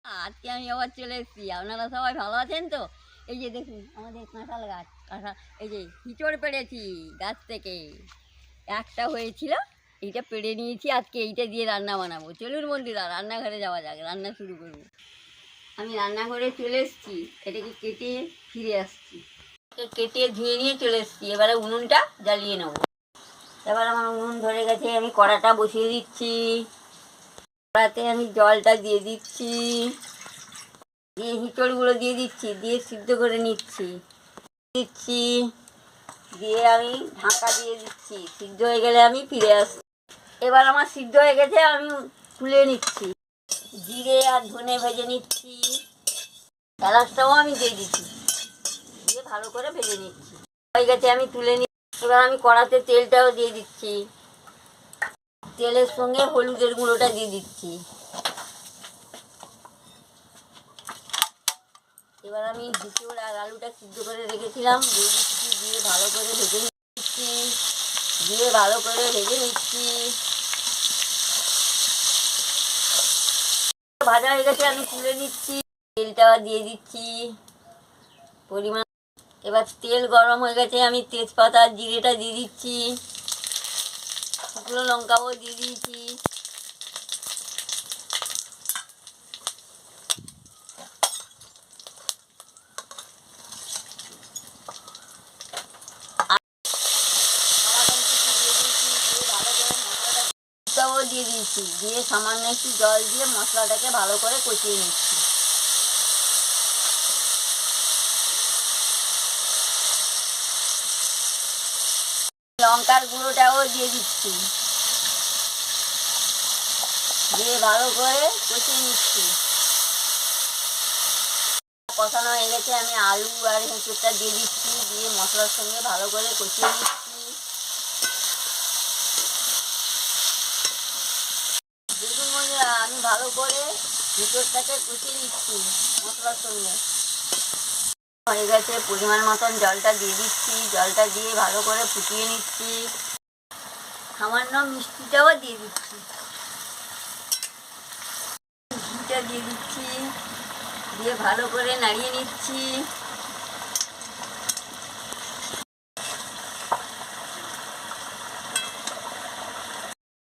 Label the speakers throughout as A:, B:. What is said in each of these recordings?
A: আজকে আমি আবার চলে এসেছি। আপনারা সবাই ভালো আছেন তো? এই যে দেখুন আমাদের কাঁঠাল গাছ, কাঁঠাল এই যে হিঁচড় পেড়েছি গাছ থেকে। একটা হয়েছিল, এইটা পেড়ে নিয়েছি। আজকে এইটা দিয়ে রান্না বানাবো। চলুন বন্ধুরা, রান্নাঘরে যাওয়া যাক, রান্না শুরু করবো। আমি রান্নাঘরে চলে এসেছি, এটাকে কেটে ফিরে আসছি। কেটে ধুয়ে নিয়ে চলে এসেছি। এবারে উনুনটা জ্বালিয়ে নেবো। এবার আমার উনুন ধরে গেছে, আমি কড়াটা বসিয়ে দিচ্ছি। কড়াতে আমি জলটা দিয়ে দিচ্ছি, দিয়ে হিঁচড়গুলো দিয়ে দিচ্ছি, দিয়ে সিদ্ধ করে নিচ্ছি দিচ্ছি দিয়ে আমি ঢাকা দিয়ে দিচ্ছি। সিদ্ধ হয়ে গেলে আমি ফিরে আসছি। এবার আমার সিদ্ধ হয়ে গেছে, আমি তুলে নিচ্ছি। জিরে আর ধনে ভেজে নিচ্ছি, এলাচটাও আমি দিয়ে দিচ্ছি, দিয়ে ভালো করে ভেজে নিচ্ছি। হয়ে গেছে, আমি তুলে নিচ্ছি। এবার আমি কড়াতে তেলটাও দিয়ে দিচ্ছি, তেলের সঙ্গে হলুদের গুঁড়োটা দিয়ে দিচ্ছি। এবার আমি হিঁচড় আর আলুটা সিদ্ধ করে রেখেছিলাম দিয়ে দিচ্ছি, দিয়ে ভালো করে ভেজে নিচ্ছি, ভাজা হয়ে গেছে, আমি তুলে নিচ্ছি। তেলটা দিয়ে দিচ্ছি পরিমাণ। এবার তেল গরম হয়ে গেছে, আমি তেজপাতা আর জিরেটা দিয়ে দিচ্ছি, শুকনো লঙ্কাও দিয়ে দিয়েছি। দিয়ে দিয়েছি, দিয়ে সামান্য একটু জল দিয়ে মশলাটাকে ভালো করে কষিয়ে নিচ্ছি। লঙ্কার গুঁড়োটাও দিয়ে দিচ্ছি, দিয়ে ভালো করে কষিয়ে নিচ্ছি। কষানো হয়ে গেছে, আমি আলু আর হেঁচড়টা দিয়ে দিচ্ছি, দিয়ে মশলার সঙ্গে ভালো করে কষিয়ে নিচ্ছি। দেখুন বন্ধুরা, আমি ভালো করে হেঁচড়টাকে কষিয়ে নিচ্ছি মশলার সঙ্গে। হয়ে গেছে, পরিমাণ মতন জলটা দিয়ে দিচ্ছি, জলটা দিয়ে ভালো করে ফুটিয়ে নিচ্ছি। সামান্য মিষ্টিটাও দিয়ে দিচ্ছি, ঘিটা দিয়ে দিচ্ছি, দিয়ে ভালো করে নাড়িয়ে নিচ্ছি।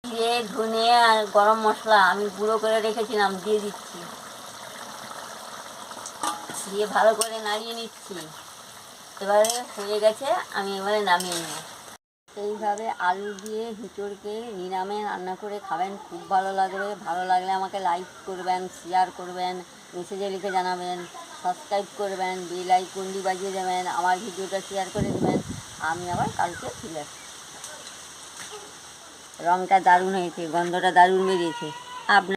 A: জিরে ধনে আর গরম মশলা আমি গুঁড়ো করে রেখেছিলাম দিয়ে দিচ্ছি, দিয়ে ভালো করে নাড়িয়ে নিচ্ছি। এবারে হয়ে গেছে, আমি এবারে নামিয়ে নেব। এইভাবে আলু দিয়ে হিঁচড়কে নিরামে রান্না করে খাবেন, খুব ভালো লাগবে। ভালো লাগলে আমাকে লাইক করবেন, শেয়ার করবেন, মেসেজে লিখে জানাবেন, সাবস্ক্রাইব করবেন, বেল আইকনটি বাজিয়ে দেবেন, আমার ভিডিওটা শেয়ার করে দেবেন। আমি আবার কালকে ফিরে আসছি। রঙটা দারুণ হয়েছে, গন্ধটা দারুণ বেরিয়েছে। আপনার